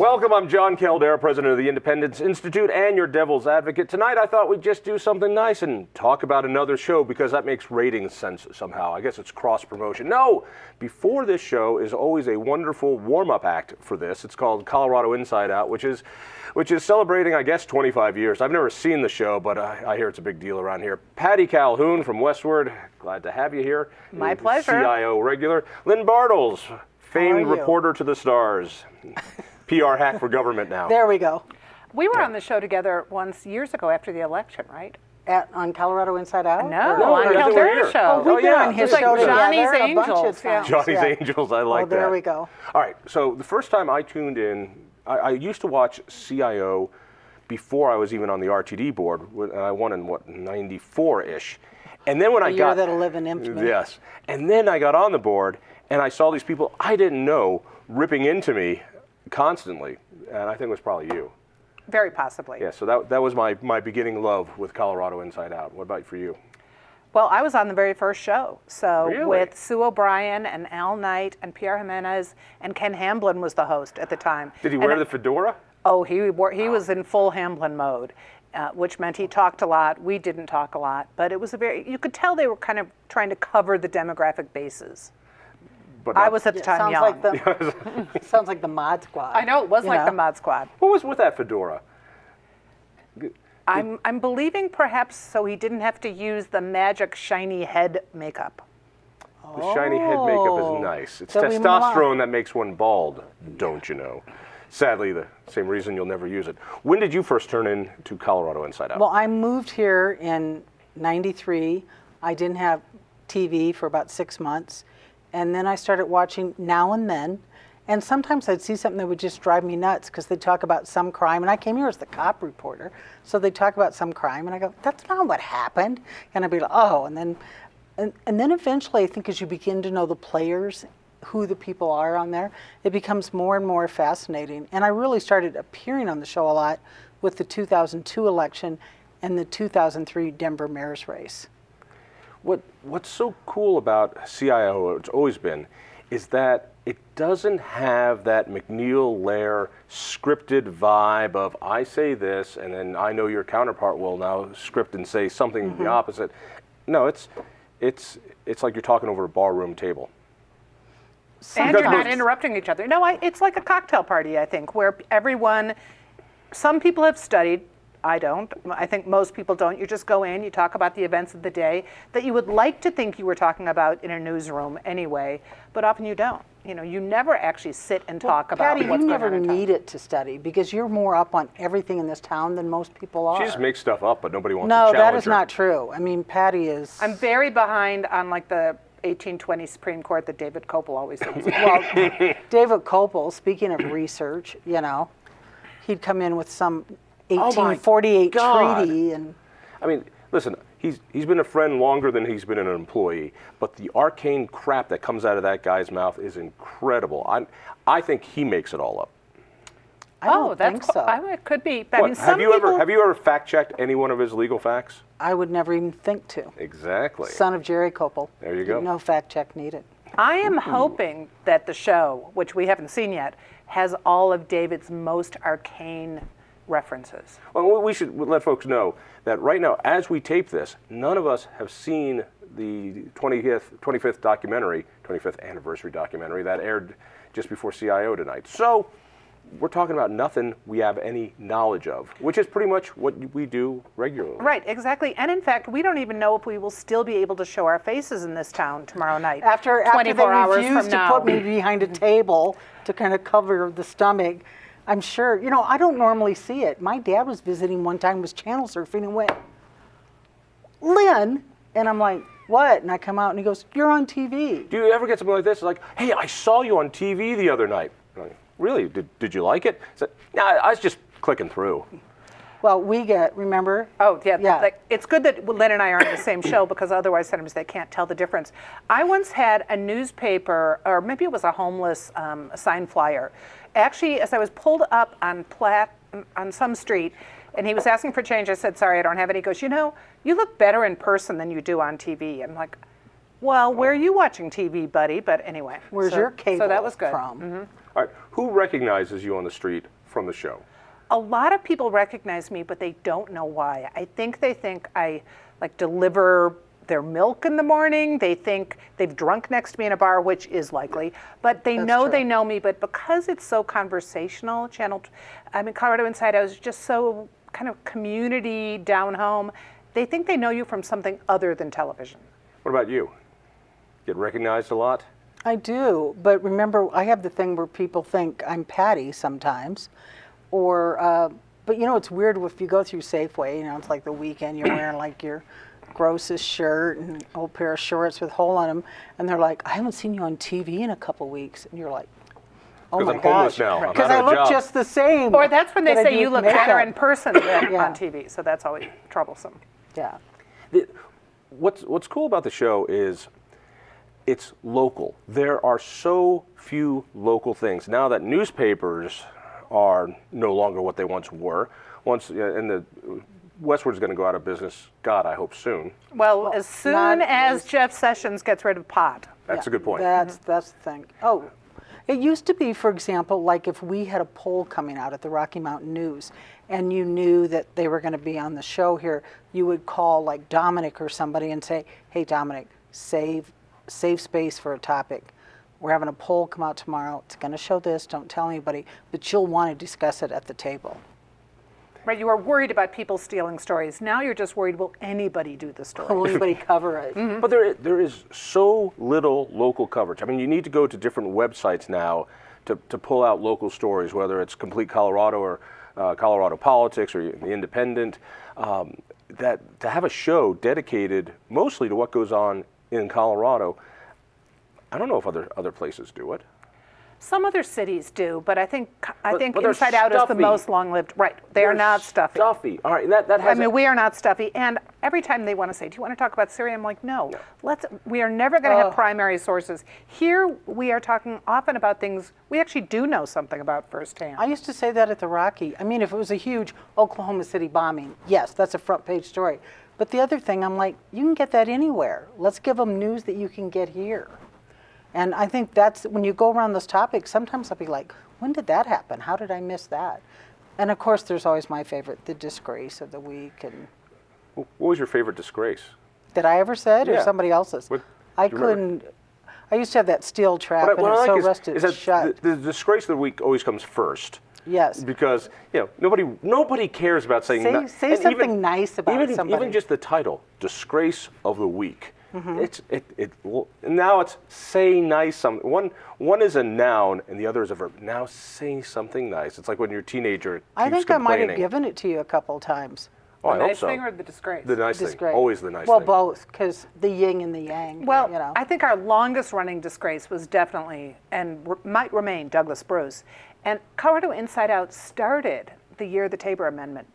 Welcome, I'm Jon Caldara, president of the Independence Institute and your devil's advocate. Tonight I thought we'd just do something nice and talk about another show because that makes ratings sense somehow. I guess it's cross-promotion. No, before this show is always a wonderful warm-up act for this. It's called Colorado Inside Out, which is celebrating, I guess, 25 years. I've never seen the show, but I hear it's a big deal around here. Patty Calhoun from Westward, glad to have you here. My pleasure. CIO regular. Lynn Bartels, famed reporter to the stars. PR hack for government now. There we go. We were on the show together once years ago after the election, right? On Colorado Inside Out? No, on Caldara's show. Oh, we've been on his show together Johnny's a bunch Angels. of times. Johnny's Angels, I like that. Oh, there we go. All right, so the first time I tuned in, I used to watch CIO before I was even on the RTD board, and I won in, what, 94-ish. And then when I got... A year that'll live in infamy. Yes. And then I got on the board, and I saw these people I didn't know ripping into me constantly, and I think it was probably you. Very possibly. Yeah, so that was my beginning love with Colorado Inside Out. What about for you? Well, I was on the very first show. So Really? with Sue O'Brien and Al Knight and Pierre Jimenez, and Ken Hamblin was the host at the time. Did he wear the fedora? Oh, he was in full Hamblin mode, which meant he talked a lot. We didn't talk a lot, but it was you could tell they were kind of trying to cover the demographic bases. But I was at the time young. Sounds like the Mod Squad. I know, it was like the Mod Squad. What was with that fedora? I'm believing perhaps so he didn't have to use the magic shiny head makeup. The shiny head makeup is nice. It's So testosterone that makes one bald, don't you know? Sadly, the same reason you'll never use it. When did you first turn into Colorado Inside Out? Well, I moved here in '93. I didn't have TV for about 6 months. And then I started watching Now and Then. And sometimes I'd see something that would just drive me nuts because they'd talk about some crime. And I came here as the cop reporter. So they'd talk about some crime. And I go, that's not what happened. And I'd be like, oh. And then eventually, I think as you begin to know the players, who the people are on there, it becomes more and more fascinating. And I really started appearing on the show a lot with the 2002 election and the 2003 Denver mayor's race. What's so cool about CIO, it's always been, is that it doesn't have that McNeil-Lair scripted vibe of I say this and then I know your counterpart will now script and say something the opposite. No, it's like you're talking over a barroom table. And you're not interrupting each other. No, it's like a cocktail party, I think, where some people have studied. I don't. I think most people don't. You just go in, you talk about the events of the day that you would like to think you were talking about in a newsroom anyway, but often you don't. You know, you never actually sit and talk about Patty, what's you going on never in town. need it to study because you're more up on everything in this town than most people are. She just makes stuff up, but nobody wants to No, challenge that is her. not true. I mean, Patty is... I'm very behind on like the 1820 Supreme Court that David Kopel always does. Well, David Kopel, speaking of research, you know, he'd come in with some 1848 treaty and... I mean, listen, he's been a friend longer than he's been an employee, but the arcane crap that comes out of that guy's mouth is incredible. I think he makes it all up. I don't think so. It could be. What, I mean, have you ever fact-checked any one of his legal facts? I would never even think to. Exactly. Son of Jerry Kopel. There you go. No fact check needed. I am hoping that the show, which we haven't seen yet, has all of David's most arcane references. Well, we should let folks know that right now, as we tape this, none of us have seen the 25th documentary, 25th anniversary documentary that aired just before CIO tonight. So we're talking about nothing we have any knowledge of, which is pretty much what we do regularly. Right, exactly. And in fact, we don't even know if we will still be able to show our faces in this town tomorrow night. After 24 they hours refused from to now. put me behind a table to kind of cover the stomach, I'm sure, you know, I don't normally see it. My dad was visiting one time, was channel surfing and went, Lynn, and I'm like, what? And I come out and he goes, you're on TV. Do you ever get something like this? Like, hey, I saw you on TV the other night. I'm like, really? Did you like it? I said, no, I was just clicking through. Well, we get, remember? Oh, yeah. Yeah. Like, it's good that Lynn and I are on the same show because otherwise sometimes they can't tell the difference. I once had a newspaper, or maybe it was a homeless sign flyer. Actually, as I was pulled up on some street, and he was asking for change, I said, sorry, I don't have it. He goes, you know, you look better in person than you do on TV. I'm like, well, where are you watching TV, buddy? But anyway. Where's your cable So that was good. from? All right, who recognizes you on the street from the show? A lot of people recognize me, but they don't know why. I think they think I like deliver their milk in the morning. They think they've drunk next to me in a bar, which is likely, but they know they know me. But because it's so conversational, Colorado Inside Out is just so kind of community down home. They think they know you from something other than television. What about you? Get recognized a lot? I do, but remember, I have the thing where people think I'm Patty sometimes, or, but you know, it's weird if you go through Safeway, you know, it's like the weekend, you're wearing like your grossest shirt and an old pair of shorts with a hole on them, and they're like, I haven't seen you on TV in a couple weeks, and you're like, oh my gosh, because I look just the same. Or that's when they say you look better in person than on TV, so that's always troublesome. Yeah. What's cool about the show is it's local. There are so few local things. Now that newspapers are no longer what they once were, and the Westward's going to go out of business, God, I hope soon. Well, as soon as Jeff Sessions gets rid of pot. That's a good point. That's the thing. Oh, it used to be, for example, like if we had a poll coming out at the Rocky Mountain News and you knew that they were going to be on the show here, you would call like Dominic or somebody and say, hey, Dominic, save space for a topic. We're having a poll come out tomorrow. It's going to show this. Don't tell anybody, but you'll want to discuss it at the table. Right, you were worried about people stealing stories. Now you're just worried, will anybody do the story? Will anybody cover it? Mm-hmm. But there is so little local coverage. I mean, you need to go to different websites now to pull out local stories, whether it's Complete Colorado or Colorado Politics or The Independent. That to have a show dedicated mostly to what goes on in Colorado, I don't know if other places do it. Some other cities do, but I think but Inside Out is the most long-lived. Right, they're not stuffy. Stuffy. All right, that has. I mean, we are not stuffy. And every time they want to say, "Do you want to talk about Syria?" I'm like, "No. We are never going to have primary sources here. We are talking often about things we actually do know something about firsthand." I used to say that at the Rocky. I mean, if it was a huge Oklahoma City bombing, yes, that's a front-page story. But the other thing, I'm like, you can get that anywhere. Let's give them news that you can get here. And I think that's, when you go around those topics, sometimes I'll be like, when did that happen? How did I miss that? And of course, there's always my favorite, the disgrace of the week. And What was your favorite disgrace? that I ever said, or Yeah. somebody else's? I couldn't. I used to have that steel trap, and it's so rusted is that shut. the disgrace of the week always comes first. Yes. Because nobody cares about saying Say something nice about somebody. Even just the title, disgrace of the week. Mm-hmm. Now it's say nice something. One is a noun and the other is a verb. Now say something nice. It's like when you're a teenager keeps I think I might have complaining. given it to you a couple times. Oh, I the hope nice so. thing or the disgrace? The nice thing. Disgrace. Always the nice well, thing. Well, both, because the yin and the yang. Well, you know. I think our longest running disgrace was definitely, and might remain, Douglas Bruce. And Colorado Inside Out started the year the Tabor Amendment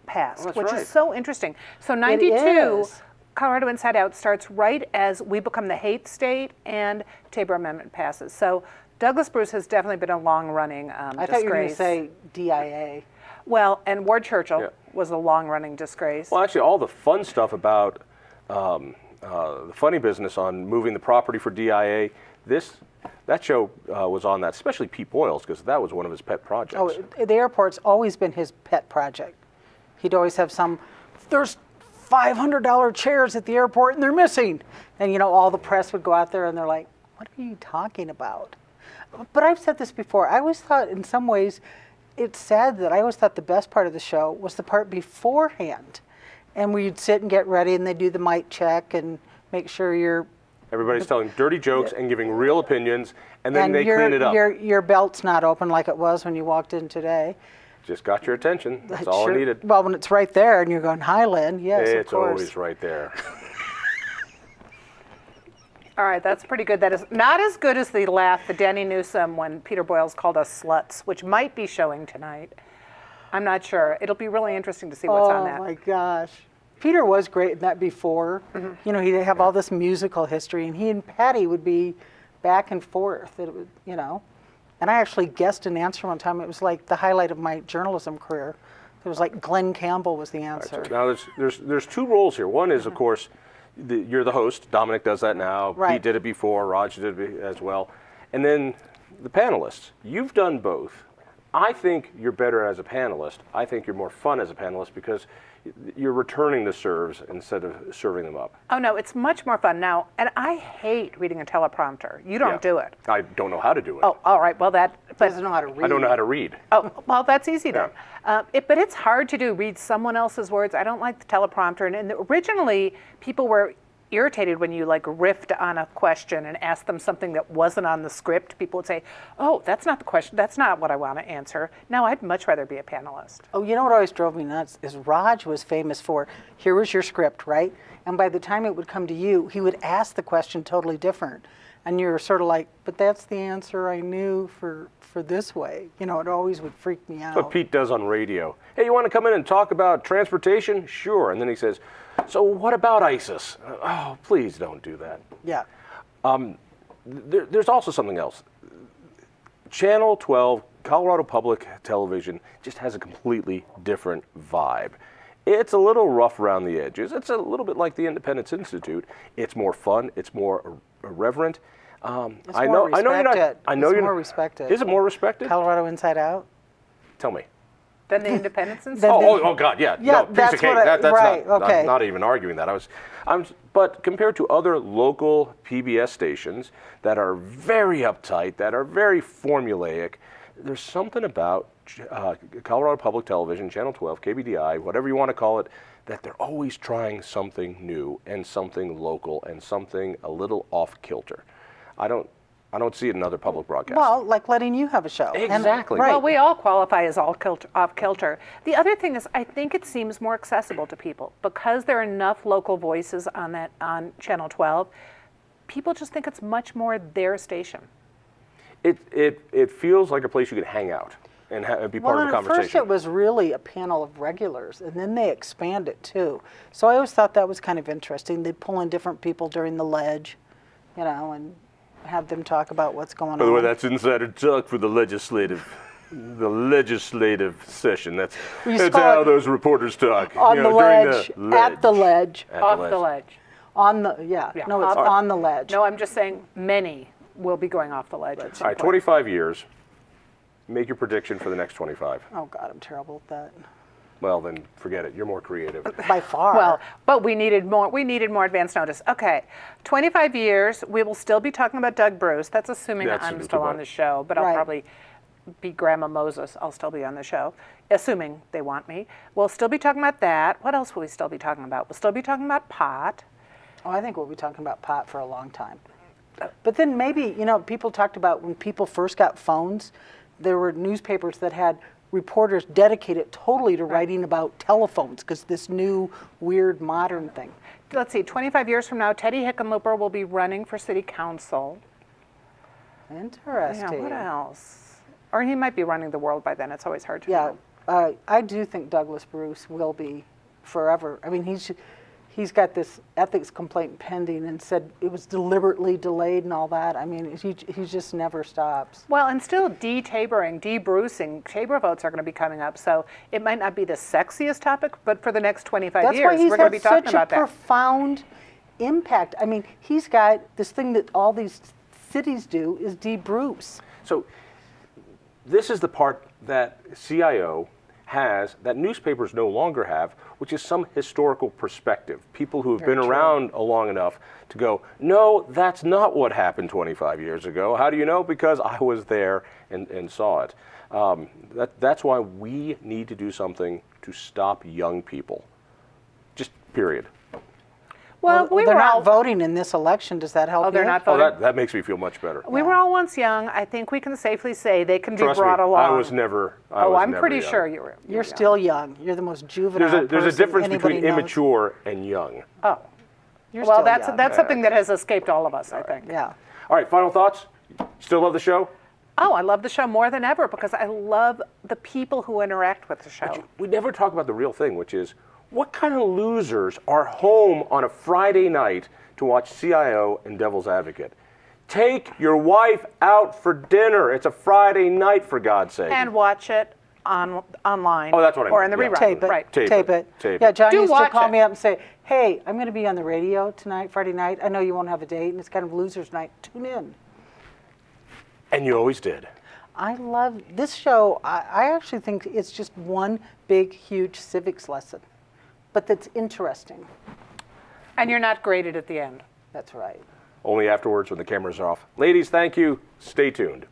passed, which is so interesting. So 92, Colorado Inside Out starts right as we become the hate state and Tabor Amendment passes. So Douglas Bruce has definitely been a long-running disgrace. I thought you were going to say DIA. Well, and Ward Churchill was a long-running disgrace. Well, actually, all the fun stuff about the funny business on moving the property for DIA, that show was on that, especially Pete Boyle's, because that was one of his pet projects. Oh, the airport's always been his pet project. He'd always have there's $500 chairs at the airport and they're missing. And all the press would go out there and they're like, what are you talking about? But I've said this before. I always thought in some ways, it's sad that I always thought the best part of the show was the part beforehand. And we'd sit and get ready and they'd do the mic check and make sure everybody's telling dirty jokes and giving real opinions, and then they clean it up. Your belt's not open like it was when you walked in today. Just got your attention. That's all I needed. Well, when it's right there and you're going, hi, Lynn. Yes, it's of course. always right there. All right, that's pretty good. That is not as good as the laugh that Danny Newsom when Peter Boyles called us sluts, which might be showing tonight. I'm not sure. It'll be really interesting to see what's on that. Oh, my gosh. Peter was great in that before. Mm-hmm. He'd have all this musical history, and he and Patty would be back and forth. It would, And I actually guessed an answer one time. It was like the highlight of my journalism career. It was like Glenn Campbell was the answer. Right, so now there's two roles here. One is, of course, you're the host. Dominic does that now. Right. Pete did it before. Raj did it as well. And then the panelists. You've done both. I think you're better as a panelist. I think you're more fun as a panelist because you're returning the serves instead of serving them up. Oh, no, it's much more fun now. And I hate reading a teleprompter. You don't do it. I don't know how to do it. Oh, all right. Well, that... But Doesn't know how to read. I don't know how to read. Oh, well, that's easy then. But it's hard to do, read someone else's words. I don't like the teleprompter. And originally, people were irritated when you like riffed on a question and asked them something that wasn't on the script. People would say, oh, that's not the question. That's not what I want to answer. Now, I'd much rather be a panelist. Oh, you know what always drove me nuts is Raj was famous for, here was your script, right? And by the time it would come to you, he would ask the question totally different. And you're sort of like, but that's the answer I knew for this way. You know, it always would freak me out. That's what Pete does on radio. Hey, you want to come in and talk about transportation? Sure. And then he says, so what about ISIS? Oh, please don't do that. Yeah. There's also something else. Channel 12, Colorado Public Television, just has a completely different vibe. It's a little rough around the edges. It's a little bit like the Independence Institute. It's more fun. It's more irreverent. It's more respected. Is it more respected? Colorado Inside Out? Tell me. Then the Independence Institute? Oh, God, yeah. Yeah, no, that's piece of cake. what That's right, not, okay. I'm not even arguing that. But compared to other local PBS stations that are very uptight, that are very formulaic, there's something about Colorado Public Television, Channel 12, KBDI, whatever you want to call it, that they're always trying something new and something local and something a little off kilter. I don't see it in other public broadcasts. Well, like letting you have a show. Exactly. Well, we all qualify as off kilter. The other thing is, I think it seems more accessible to people because there are enough local voices on Channel 12. People just think it's much more their station. It feels like a place you could hang out and be part of the conversation. At first it was really a panel of regulars, and then they expand it too. So I always thought that was kind of interesting. They'd pull in different people during the ledge, you know, and have them talk about what's going on. By the way, that's insider talk for the legislative session. That's how those reporters talk. On the ledge, at the ledge. Off the ledge. On the, no, it's on the ledge. No, I'm just saying many will be going off the ledge. All right, 25 years. Make your prediction for the next 25. Oh, God, I'm terrible at that. Well, then forget it. You're more creative. By far. Well, but we needed more advance notice. Okay, 25 years, we will still be talking about Doug Bruce. That's assuming I'm still on the show, but I'll probably be Grandma Moses. I'll still be on the show, assuming they want me. We'll still be talking about that. What else will we still be talking about? We'll still be talking about pot. Oh, I think we'll be talking about pot for a long time. But then maybe, you know, people talked about when people first got phones, there were newspapers that had reporters dedicated totally to writing about telephones because this new weird modern thing. Let's see, 25 years from now, Teddy Hickenlooper will be running for city council. Interesting. Yeah, what else? Or he might be running the world by then. It's always hard to know. I do think Douglas Bruce will be forever. I mean, he's got this ethics complaint pending and said it was deliberately delayed and all that. I mean, he just never stops. Well, and still de-brucing, Tabor votes are going to be coming up, so it might not be the sexiest topic, but for the next 25 years, we're going to be talking about that. That's why he's had such a profound impact. I mean, he's got this thing that all these cities do is de-Bruce. So this is the part that CIO has that newspapers no longer have, which is some historical perspective. People who have been around long enough to go, no, that's not what happened 25 years ago. How do you know? Because I was there and saw it. That's why we need to do something to stop young people. Just period. Well, they're not voting in this election. Does that help? Oh, they're not voting? Oh, that makes me feel much better. We were all once young. I think we can safely say they can Trust be brought me, along. I was never. I'm pretty sure you were. You're still young. You're the most juvenile There's a difference between knows. immature and young. Oh. You're well, still that's young. something that has escaped all of us, I think. Yeah. All right, final thoughts? Still love the show? Oh, I love the show more than ever because I love the people who interact with the show. We never talk about the real thing, which is what kind of losers are home on a Friday night to watch CIO and Devil's Advocate? Take your wife out for dinner. It's a Friday night, for God's sake. And watch it online. Oh, that's what I mean. Or in the rerun. Tape it. Right. Tape it. Yeah, John Do used to watch call it. me up and say, hey, I'm going to be on the radio tonight, Friday night. I know you won't have a date, and it's kind of loser's night. Tune in. And you always did. I love this show. I actually think it's just one big, huge civics lesson, but that's interesting. And you're not graded at the end. That's right. Only afterwards when the cameras are off. Ladies, thank you. Stay tuned.